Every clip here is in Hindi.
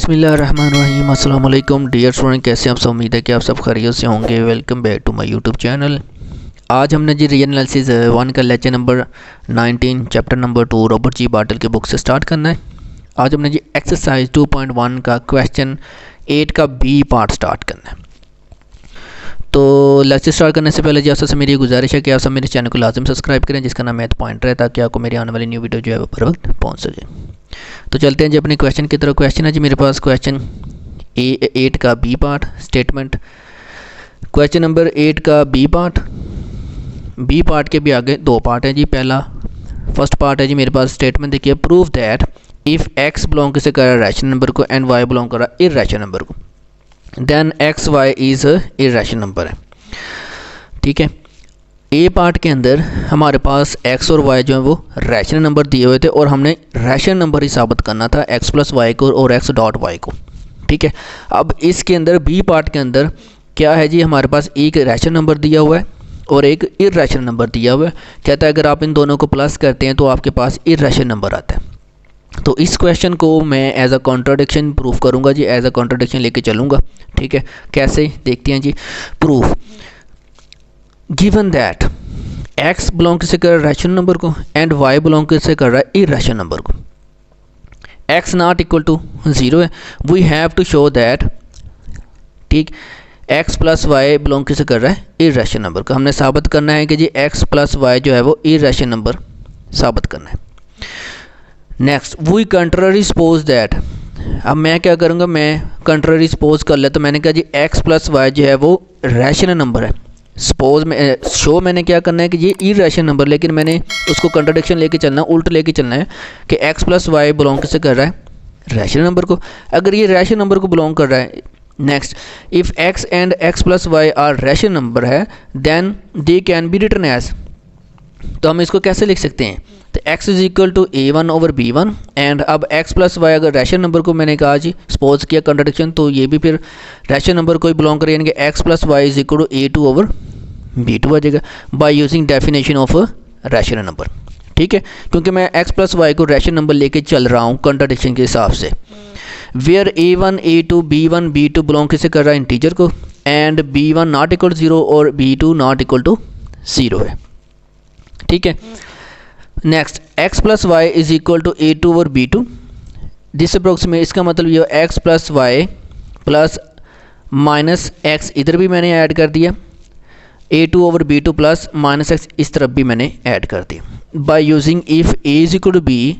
बिस्मिल्लाहिर्रहमानिर्रहीम अस्सलाम वालेकुम डियर स्टूडेंट, कैसे आप सब? उम्मीद है कि आप सब खैरियत से होंगे। Welcome back to my YouTube channel. आज हमने जी रीजन एनालिसिस 1 का lecture number 19 chapter number 2 Robert G Bartle के बुक से स्टार्ट करना है। आज हमने जी एक्सरसाइज 2.1 का क्वेश्चन 8 का बी पार्ट स्टार्ट करना है। तो लेक्चर स्टार्ट करने से पहले जी आप सबसे मेरी गुजारिश है कि आप सब मेरे चैनल को लाजम सब्सक्राइब करें, जिसका नाम मैथ पॉइंटर है, ताकि आपको मेरी आने वाली न्यू वीडियो जो है वो बर वक्त पहुँच सके। तो चलते हैं जी अपने क्वेश्चन की तरफ। क्वेश्चन है जी मेरे पास क्वेश्चन 8 का B part statement. Question number 8 का बी पार्ट के भी आगे दो पार्ट है जी। पहला फर्स्ट पार्ट है जी मेरे पास स्टेटमेंट देखिए, prove that if x belong किसे कर रहा है रैशनल नंबर को एंड वाई बिलोंग कर रहा है इर्रेशनल नंबर को, then x y is irrational number है। ठीक है, ए पार्ट के अंदर हमारे पास एक्स और वाई जो है वो रैशनल नंबर दिए हुए थे और हमने रैशनल नंबर ही साबित करना था एक्स प्लस वाई को और एक्स डॉट वाई को। ठीक है, अब इसके अंदर बी पार्ट के अंदर क्या है जी, हमारे पास एक रैशनल नंबर दिया हुआ है और एक इर्रेशनल नंबर दिया हुआ है। कहता है अगर आप इन दोनों को प्लस करते हैं तो आपके पास इर्रेशनल नंबर आता है। तो इस क्वेश्चन को मैं एज अ कॉन्ट्राडिक्शन प्रूफ करूँगा जी, एज अ कॉन्ट्राडिक्शन लेके चलूँगा। ठीक है, कैसे देखते हैं ji. Proof given that x belong किसे कर रहा है रैशनल नंबर को एंड y बिलोंग किसे कर रहा है इर्रेशनल नंबर को। x नॉट इक्वल टू 0 है, we have to show that ठीक x प्लस वाई बिलोंग किसे कर रहा है इर्रेशनल नंबर को। हमने साबित करना है कि जी x प्लस वाई जो है वो इर्रेशनल नंबर साबित करना है। Next we contrary suppose that, अब मैं क्या करूँगा, मैं कंट्ररी सपोज कर ले। तो मैंने कहा जी x प्लस वाई जो है वो रैशनल नंबर है। सपोज में शो मैंने क्या करना है कि ये इर्रेशनल नंबर, लेकिन मैंने उसको कंट्राडिक्शन लेके चलना, उल्ट लेके चलना है कि x प्लस वाई बिलोंग किसे कर रहा है रैशनल नंबर को। अगर ये रैशनल नंबर को बिलोंग कर रहा है, next if x and x plus Y are rational number है then they can be written as. तो हम इसको कैसे लिख सकते हैं, तो x is equal to a1 over b1 and अब x प्लस वाई अगर रैशनल नंबर को मैंने कहा जी सपोज किया कंट्राडिक्शन, तो ये भी फिर रैशनल नंबर को ही बिलोंग करे, यानी कि x plus y is equal to a2 over b2 आ जाएगा by using definition of rational number. ठीक है, क्योंकि मैं x प्लस वाई को रैशनल नंबर लेके चल रहा हूँ कंट्राडिक्शन के हिसाब से। Where a1 a2 b1 b2 belong किसे कर रहा है इंटीजर को and b1 not equal to 0 और b2 नॉट इक्वल टू 0 है। ठीक है, next x plus y is equal to a2 over b2, this approximate, इसका मतलब ये x plus y plus minus x इधर भी मैंने ऐड कर दिया, a2 over b2 plus minus x इस तरफ भी मैंने ऐड कर दिया by using if a is equal to b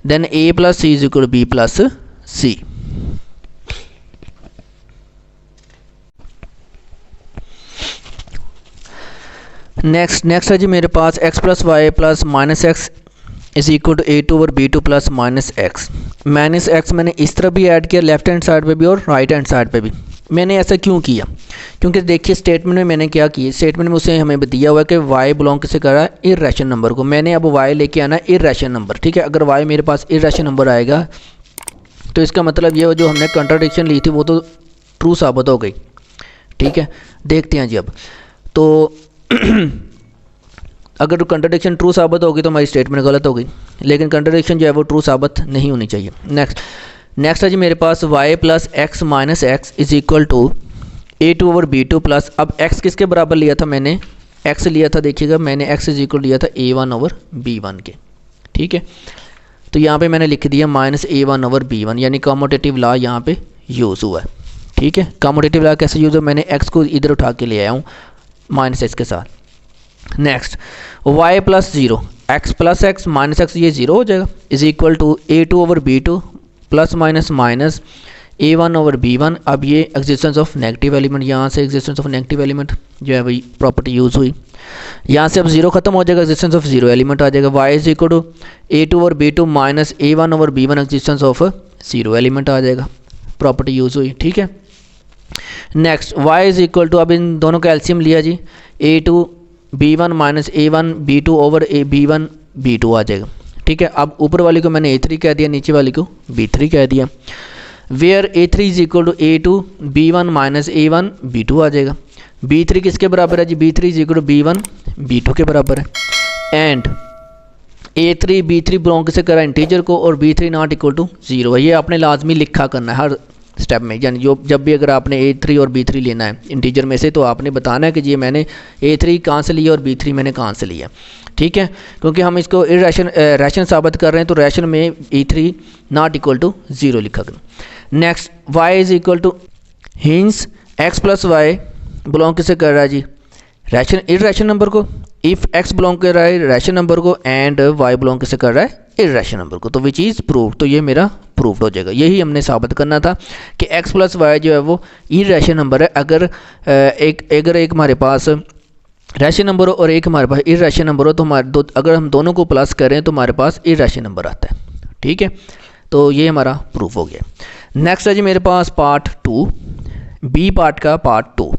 then a plus c is equal to b plus c. Next है जी मेरे पास x plus y plus minus x is equal to a2 over b2 plus minus x मैंने इस तरफ भी ऐड किया, लेफ्ट हैंड साइड पे भी और राइट हैंड साइड पे भी। मैंने ऐसा क्यों किया, क्योंकि देखिए स्टेटमेंट में मैंने क्या किया, स्टेटमेंट में उसे हमें दिया हुआ है कि y बिलोंग किसे कर रहा है इर्रेशनल नंबर को। मैंने अब y लेके आना इर्रेशनल नंबर। ठीक है, अगर y मेरे पास इर्रेशनल नंबर आएगा तो इसका मतलब ये जो हमने कंट्राडिक्शन ली थी वो तो ट्रू साबित हो गई। ठीक है, देखते हैं जी अब तो अगर कंट्राडिक्शन ट्रू साबित होगी तो हमारी स्टेटमेंट गलत होगी, लेकिन कंट्राडिक्शन जो है वो ट्रू साबित नहीं होनी चाहिए। नेक्स्ट है जी मेरे पास y plus x minus x is equal to a2 over b2 plus, अब x किसके बराबर लिया था, मैंने x लिया था, देखिएगा मैंने x इज इक्वल लिया था a1 ओवर b1 के। ठीक है, तो यहाँ पे मैंने लिख दिया माइनस a1 ओवर b1, यानी कॉम्यूटेटिव लॉ यहाँ पे यूज़ हुआ है। ठीक है, कॉम्यूटेटिव लॉ कैसे यूज़ हुआ, मैंने x को इधर उठा के ले आया हूँ माइनस एक्स के साथ। Next y plus 0 x plus x minus x ये 0 हो जाएगा is equal to a2 over b2 plus minus minus a1 over b1। अब ये एग्जिस्टेंस ऑफ नेगेटिव एलिमेंट, यहाँ से एग्जिस्टेंस ऑफ नेगेटिव एलिमेंट जो है वही प्रॉपर्टी यूज़ हुई, यहाँ से अब 0 खत्म हो जाएगा, एग्जिस्टेंस ऑफ 0 एलिमेंट आ जाएगा। y is equal to a2 over b2 minus a1 over b1 existence of 0 element आ जाएगा, प्रॉपर्टी यूज़ हुई। ठीक है, next y is equal to, अब इन दोनों का एलसीएम लिया जी, a2 b1 minus a1 b2 over b1 b2 आ जाएगा। ठीक है, अब ऊपर वाली को मैंने a3 कह दिया, नीचे वाली को b3 कह दिया। Where a3 is equal to a2 b1 minus a1 b2 आ जाएगा। b3 किसके बराबर है जी, b3 is equal to b1 b2 के बराबर है। एंड A3 B3 बिलोंग से करा इंटीजर को और B3 नॉट इक्वल टू 0 है। ये आपने लाजमी लिखा करना है हर स्टेप में, यानी जब भी अगर आपने A3 और B3 लेना है इंटीजर में से तो आपने बताना है कि ये मैंने A3 कहाँ से लिया और B3 मैंने कहाँ से लिया, ठीक है। क्योंकि हम इसको रैशन साबित कर रहे हैं तो रैशन में E3 नॉट इक्वल टू 0 लिखा करना। Next y is equal to hence x plus y belong किसे कर रहा है जी, रैशन इर्रेशनल नंबर को। इफ़ x बिलोंग कर रहा है रैशन नंबर को एंड y बिलोंग किसे कर रहा है इर्रेशनल नंबर को, तो विच इज़ प्रूव, तो ये मेरा प्रूव्ड हो जाएगा। यही हमने साबित करना था कि x प्लस वाई जो है वो इर्रेशनल नंबर है। अगर एक हमारे पास रैशन नंबर हो और एक हमारे पास इर्रेशनल नंबर हो तो अगर हम दोनों को प्लस करें तो हमारे पास इर्रेशनल नंबर आता है, ठीक है। तो ये हमारा प्रूफ हो गया। नेक्स्ट है जी मेरे पास पार्ट 2, बी पार्ट का पार्ट 2।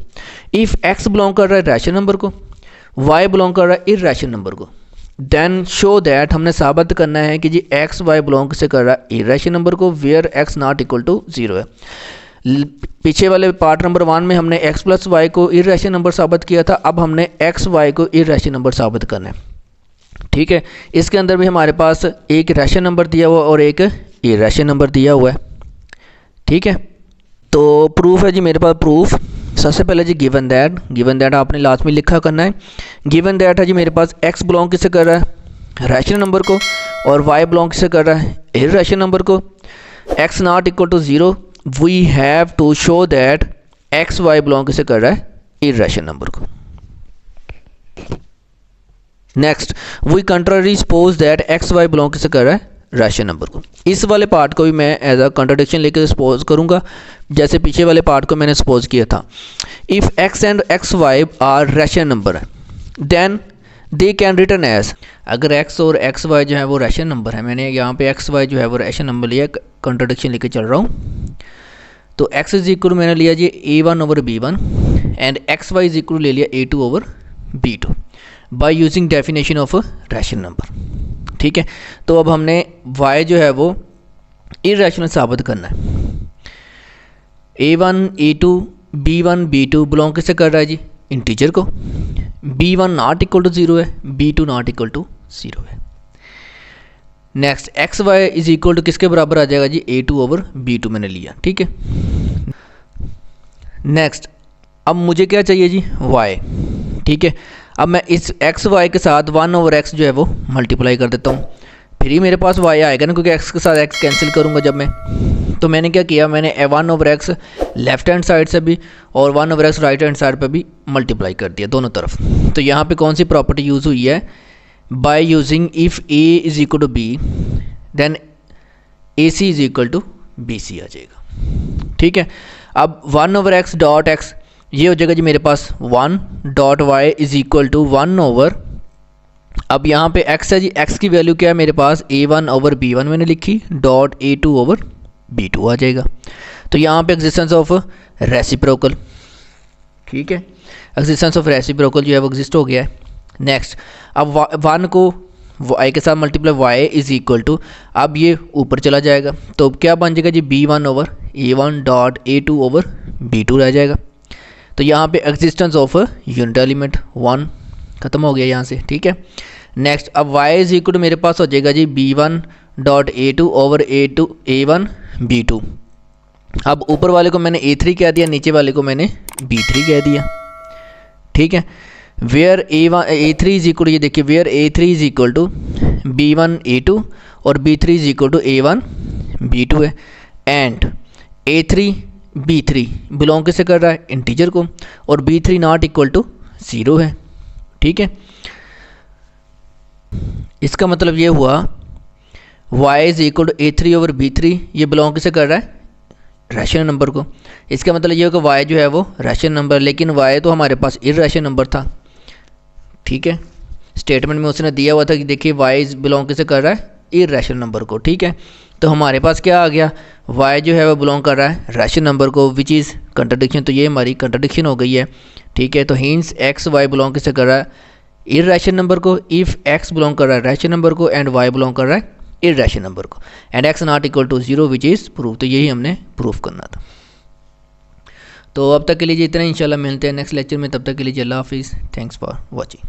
इफ़ x बिलोंग कर रहा है रैशन नंबर को, y बिलोंग कर रहा है इर्रेशनल नंबर को, देन शो दैट, हमने साबित करना है कि जी x y बिलोंग से कर रहा है इर्रेशनल नंबर को where x not equal to 0 है। पीछे वाले पार्ट नंबर 1 में हमने x प्लस वाई को इर्रेशनल नंबर साबित किया था, अब हमने x y को इर्रेशनल नंबर साबित करना है, ठीक है। इसके अंदर भी हमारे पास एक रैशनल नंबर दिया हुआ और एक इर्रेशनल नंबर दिया हुआ है, ठीक है। तो प्रूफ है जी मेरे पास प्रूफ। सबसे पहले जी गिवन दैट आपने लास्ट में लिखा करना है। गिवन दैट है जी मेरे पास x बिलोंग किससे कर रहा है रैशनल नंबर को और y बिलोंग किससे कर रहा है इर्रेशनल नंबर को। x not equal to 0, we have to show that x y belong किससे कर रहा है इर्रेशनल नंबर को। Next we contrary suppose that x y belong किससे कर रहा है रैशनल नंबर को। इस वाले पार्ट को भी मैं एज अ कंट्राडिक्शन लेकर सपोज करूंगा, जैसे पीछे वाले पार्ट को मैंने सपोज किया था। If x and x y are rational number then they can written as, अगर x और एक्स वाई जो है वो रैशनल नंबर है, मैंने यहाँ पे एक्स वाई जो है वो रैशनल नंबर लिया, कंट्राडिक्शन लेके चल रहा हूँ। तो x इज इक्वल मैंने लिया जी a1 over b1 and x y is equal ले लिया a2 over b2 by using definition of rational number, ठीक है। तो अब हमने y जो है वो इर्रेशनल साबित करना है। a1 a2 b1 b2 belong किससे कर रहा है जी इंटीजर को। b1 नॉट इक्वल टू 0 है, b2 नॉट इक्वल टू 0 है। Next x y is equal to किसके बराबर आ जाएगा जी a2 ओवर b2 मैंने लिया, ठीक है। नेक्स्ट अब मुझे क्या चाहिए जी y, ठीक है। अब मैं इस एक्स वाई के साथ 1 ओवर एक्स जो है वो मल्टीप्लाई कर देता हूँ, फिर ही मेरे पास y आएगा ना, क्योंकि x के साथ x कैंसिल करूँगा जब मैं। तो मैंने क्या किया, मैंने 1 over x left hand side से भी और 1 over x right hand side पे भी मल्टीप्लाई कर दिया दोनों तरफ। तो यहाँ पे कौन सी प्रॉपर्टी यूज़ हुई है, by using if a is equal to b then ac is equal to bc आ जाएगा, ठीक है। अब 1 ओवर एक्स डॉट एक्स ये हो जाएगा जी मेरे पास 1 dot y is equal to 1 over, अब यहाँ पे x है जी, x की वैल्यू क्या है मेरे पास a1 ओवर b1 मैंने लिखी डॉट a2 ओवर b2 आ जाएगा। तो यहाँ पे एग्जिस्टेंस ऑफ रेसिप्रोकल, ठीक है, एग्जिस्टेंस ऑफ रेसिप्रोकल जो है वो एग्जिस्ट हो गया है। नेक्स्ट अब 1 को y के साथ multiply y is equal to, अब ये ऊपर चला जाएगा तो क्या बन जाएगा जी b1 over a1 dot a2 over b2 रह जाएगा। तो यहाँ पे एग्जिस्टेंस ऑफ यूनिट एलिमेंट 1 खत्म हो गया यहाँ से, ठीक है। नेक्स्ट अब y इज इक्वल टू मेरे पास हो जाएगा जी b1 dot a2 over a1 b2। अब ऊपर वाले को मैंने a3 कह दिया, नीचे वाले को मैंने b3 कह दिया, ठीक है। Where a3 is equal to, ये देखिए where a3 is equal to b1 a2 और b3 is equal to a1 b2 है। एंड a3 b3 बिलोंग किससे कर रहा है इंटीजर को और b3 नॉट इक्वल टू 0 है, ठीक है। इसका मतलब ये हुआ y is equal to a3 over b3, ये बिलोंग किससे कर रहा है रैशनल नंबर को। इसका मतलब ये होगा y जो है वो रैशनल नंबर, लेकिन y तो हमारे पास इर्रेशनल नंबर था, ठीक है। स्टेटमेंट में उसने दिया हुआ था कि देखिए y इज बिलोंग किससे कर रहा है इर्रेशनल नंबर को, ठीक है। तो हमारे पास क्या आ गया, y जो है वो बिलोंग कर रहा है रैशनल नंबर को विच इज़ कंट्राडिक्शन, तो ये हमारी कंट्राडिक्शन हो गई है, ठीक है। तो हिंस एक्स वाई बिलोंग किससे कर रहा है इर्रेशनल नंबर को, इफ़ x बिलोंग कर रहा है रैशनल नंबर को एंड y बिलोंग कर रहा है इर्रेशनल नंबर को and x not equal to 0 which is proof. तो यही हमने प्रूफ करना था। तो अब तक के लिए इतना, इंशाल्लाह मिलते हैं नेक्स्ट लेक्चर में, तब तक के लिए अल्लाह हाफिज़, थैंक्स फॉर वॉचिंग।